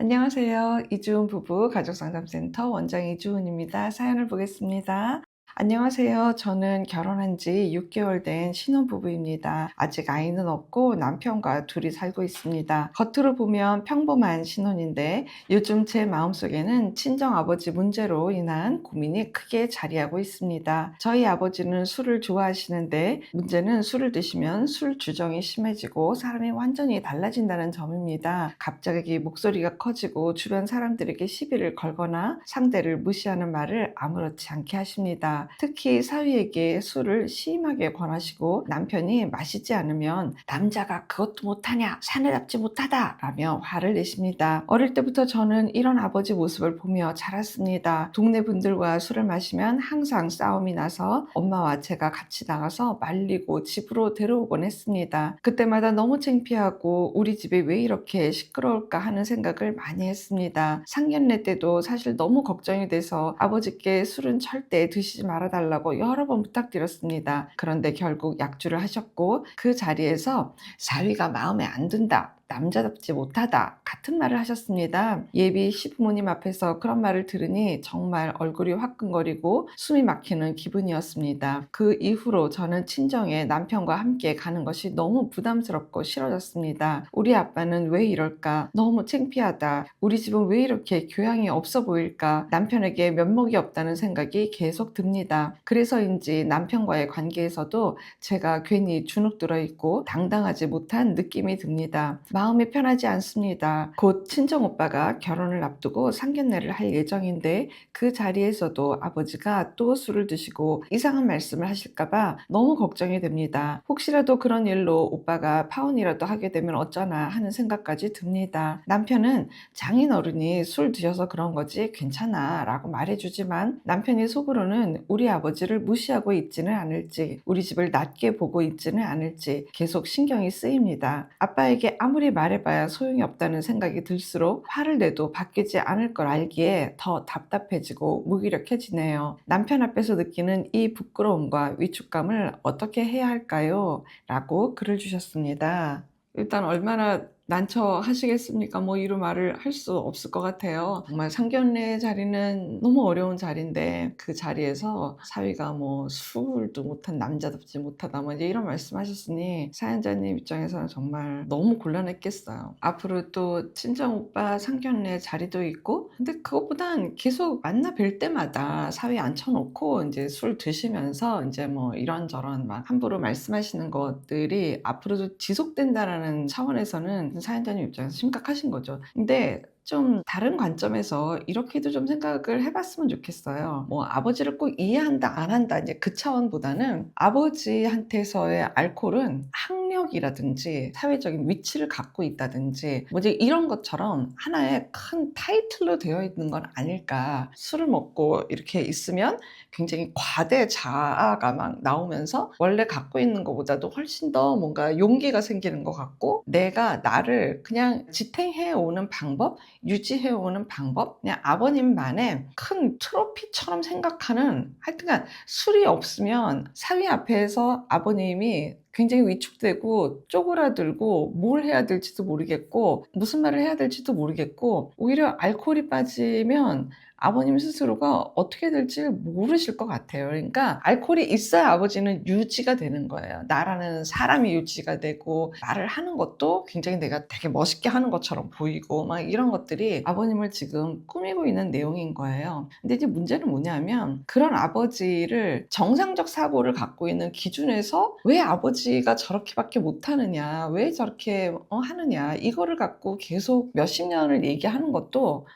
안녕하세요. 이주은 부부 가족상담센터 원장 이주은입니다. 사연을 보겠습니다. 안녕하세요. 저는 결혼한 지 6개월 된 신혼부부입니다. 아직 아이는 없고 남편과 둘이 살고 있습니다. 겉으로 보면 평범한 신혼인데 요즘 제 마음속에는 친정아버지 문제로 인한 고민이 크게 자리하고 있습니다. 저희 아버지는 술을 좋아하시는데 문제는 술을 드시면 술 주정이 심해지고 사람이 완전히 달라진다는 점입니다. 갑자기 목소리가 커지고 주변 사람들에게 시비를 걸거나 상대를 무시하는 말을 아무렇지 않게 하십니다. 특히 사위에게 술을 심하게 권하시고 남편이 마시지 않으면 남자가 그것도 못하냐, 사내답지 못하다 라며 화를 내십니다. 어릴 때부터 저는 이런 아버지 모습을 보며 자랐습니다. 동네 분들과 술을 마시면 항상 싸움이 나서 엄마와 제가 같이 나가서 말리고 집으로 데려오곤 했습니다. 그때마다 너무 창피하고 우리 집이 왜 이렇게 시끄러울까 하는 생각을 많이 했습니다. 상견례 때도 사실 너무 걱정이 돼서 아버지께 술은 절대 드시지 말아달라고 여러 번 부탁드렸습니다. 그런데 결국 약주를 하셨고 그 자리에서 사위가 마음에 안 든다, 남자답지 못하다 같은 말을 하셨습니다. 예비 시부모님 앞에서 그런 말을 들으니 정말 얼굴이 화끈거리고 숨이 막히는 기분이었습니다. 그 이후로 저는 친정에 남편과 함께 가는 것이 너무 부담스럽고 싫어졌습니다. 우리 아빠는 왜 이럴까? 너무 창피하다. 우리 집은 왜 이렇게 교양이 없어 보일까? 남편에게 면목이 없다는 생각이 계속 듭니다. 그래서인지 남편과의 관계에서도 제가 괜히 주눅 들어 있고 당당하지 못한 느낌이 듭니다. 마음이 편하지 않습니다. 곧 친정오빠가 결혼을 앞두고 상견례를 할 예정인데 그 자리에서도 아버지가 또 술을 드시고 이상한 말씀을 하실까봐 너무 걱정이 됩니다. 혹시라도 그런 일로 오빠가 파혼이라도 하게 되면 어쩌나 하는 생각까지 듭니다. 남편은 장인어른이 술 드셔서 그런 거지 괜찮아 라고 말해주지만 남편이 속으로는 우리 아버지를 무시하고 있지는 않을지, 우리 집을 낮게 보고 있지는 않을지 계속 신경이 쓰입니다. 아빠에게 아무리 말해봐야 소용이 없다는 생각이 들수록 화를 내도 바뀌지 않을 걸 알기에 더 답답해지고 무기력해지네요. 남편 앞에서 느끼는 이 부끄러움과 위축감을 어떻게 해야 할까요? 라고 글을 주셨습니다. 일단 얼마나 난처하시겠습니까? 뭐 이런 말을 할 수 없을 것 같아요. 정말 상견례 자리는 너무 어려운 자리인데 그 자리에서 사위가 뭐 술도 못한 남자답지 못하다 뭐 이제 이런 말씀하셨으니 사연자님 입장에서는 정말 너무 곤란했겠어요. 앞으로 또 친정오빠 상견례 자리도 있고 근데 그것보단 계속 만나 뵐 때마다 사위 앉혀놓고 이제 술 드시면서 이제 뭐 이런저런 막 함부로 말씀하시는 것들이 앞으로도 지속된다라는 차원에서는 사연자님 입장에서 심각하신 거죠. 근데 좀 다른 관점에서 이렇게도 좀 생각을 해봤으면 좋겠어요. 뭐 아버지를 꼭 이해한다 안 한다 이제 그 차원보다는 아버지한테서의 알코올은 학력이라든지 사회적인 위치를 갖고 있다든지 뭐 이제 이런 것처럼 하나의 큰 타이틀로 되어 있는 건 아닐까. 술을 먹고 이렇게 있으면 굉장히 과대 자아가 막 나오면서 원래 갖고 있는 것보다도 훨씬 더 뭔가 용기가 생기는 것 같고 내가 나를 그냥 지탱해 오는 방법, 유지해 오는 방법, 그냥 아버님만의 큰 트로피처럼 생각하는 하여튼간 술이 없으면 사위 앞에서 아버님이 굉장히 위축되고 쪼그라들고 뭘 해야 될지도 모르겠고 무슨 말을 해야 될지도 모르겠고 오히려 알코올이 빠지면 아버님 스스로가 어떻게 될지 모르실 것 같아요. 그러니까 알코올이 있어야 아버지는 유지가 되는 거예요. 나라는 사람이 유지가 되고 말을 하는 것도 굉장히 내가 되게 멋있게 하는 것처럼 보이고 막 이런 것들이 아버님을 지금 꾸미고 있는 내용인 거예요. 근데 이제 문제는 뭐냐면 그런 아버지를 정상적 사고를 갖고 있는 기준에서 왜 아버지가 저렇게밖에 못하느냐, 왜 저렇게 하느냐 이거를 갖고 계속 몇십 년을 얘기하는 것도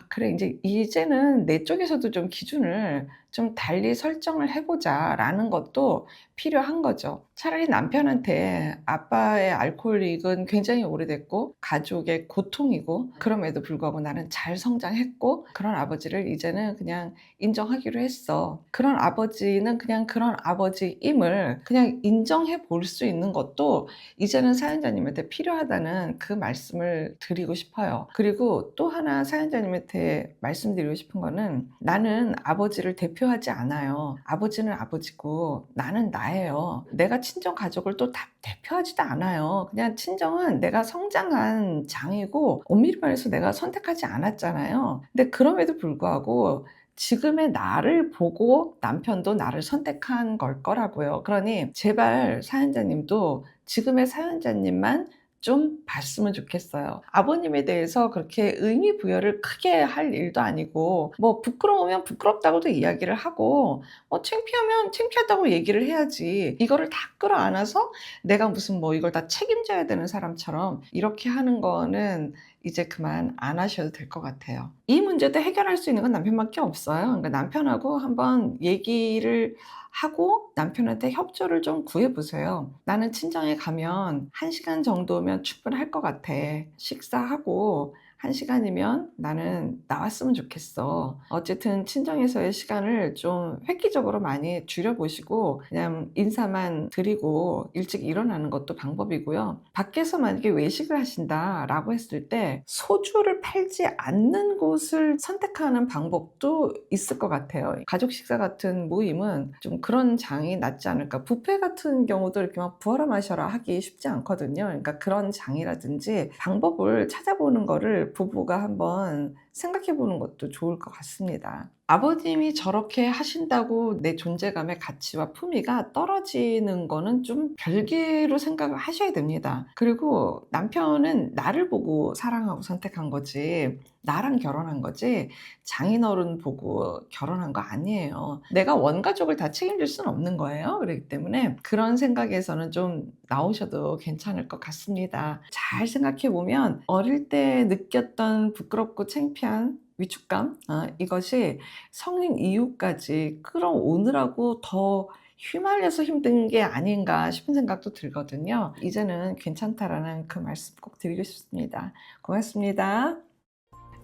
그래 이제는 내 쪽에서도 좀 기준을 좀 달리 설정을 해보자 라는 것도 필요한 거죠. 차라리 남편한테 아빠의 알코올릭은 굉장히 오래됐고 가족의 고통이고 그럼에도 불구하고 나는 잘 성장했고 그런 아버지를 이제는 그냥 인정하기로 했어. 그런 아버지는 그냥 그런 아버지임을 그냥 인정해 볼 수 있는 것도 이제는 사연자님한테 필요하다는 그 말씀을 드리고 싶어요. 그리고 또 하나 사연자님한테 말씀드리고 싶은 거는 나는 아버지를 대표 대표하지 않아요. 아버지는 아버지고 나는 나예요. 내가 친정 가족을 또 다 대표하지도 않아요. 그냥 친정은 내가 성장한 장이고 엄밀히 말해서 내가 선택하지 않았잖아요. 근데 그럼에도 불구하고 지금의 나를 보고 남편도 나를 선택한 걸 거라고요. 그러니 제발 사연자님도 지금의 사연자님만 좀 봤으면 좋겠어요. 아버님에 대해서 그렇게 의미 부여를 크게 할 일도 아니고, 뭐 부끄러우면 부끄럽다고도 이야기를 하고, 창피하면 창피하다고 얘기를 해야지. 이거를 다 끌어안아서 내가 무슨 뭐 이걸 다 책임져야 되는 사람처럼 이렇게 하는 거는 이제 그만 안 하셔도 될 것 같아요. 이 문제도 해결할 수 있는 건 남편밖에 없어요. 그러니까 남편하고 한번 얘기를 하고 남편한테 협조를 좀 구해보세요. 나는 친정에 가면 1시간 정도면 충분할 것 같아. 식사하고 1시간이면 나는 나왔으면 좋겠어. 어쨌든 친정에서의 시간을 좀 획기적으로 많이 줄여보시고 그냥 인사만 드리고 일찍 일어나는 것도 방법이고요. 밖에서 만약에 외식을 하신다라고 했을 때 소주를 팔지 않는 곳을 선택하는 방법도 있을 것 같아요. 가족 식사 같은 모임은 좀 그런 장이 낫지 않을까. 뷔페 같은 경우도 이렇게 막 부어라 마셔라 하기 쉽지 않거든요. 그러니까 그런 장이라든지 방법을 찾아보는 거를 부부가 한번 생각해 보는 것도 좋을 것 같습니다. 아버님이 저렇게 하신다고 내 존재감의 가치와 품위가 떨어지는 거는 좀 별개로 생각을 하셔야 됩니다. 그리고 남편은 나를 보고 사랑하고 선택한 거지, 나랑 결혼한 거지 장인어른 보고 결혼한 거 아니에요. 내가 원가족을 다 책임질 수는 없는 거예요. 그렇기 때문에 그런 생각에서는 좀 나오셔도 괜찮을 것 같습니다. 잘 생각해 보면 어릴 때 느꼈던 부끄럽고 창피한 위축감, 이것이 성인 이후까지 끌어오느라고 더 휘말려서 힘든 게 아닌가 싶은 생각도 들거든요. 이제는 괜찮다라는 그 말씀 꼭 드리고 싶습니다. 고맙습니다.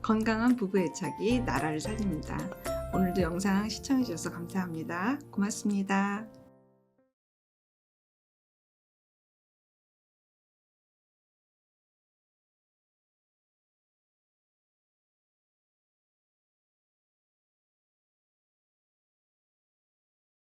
건강한 부부 애착이 나라를 살립니다. 오늘도 영상 시청해 주셔서 감사합니다. 고맙습니다.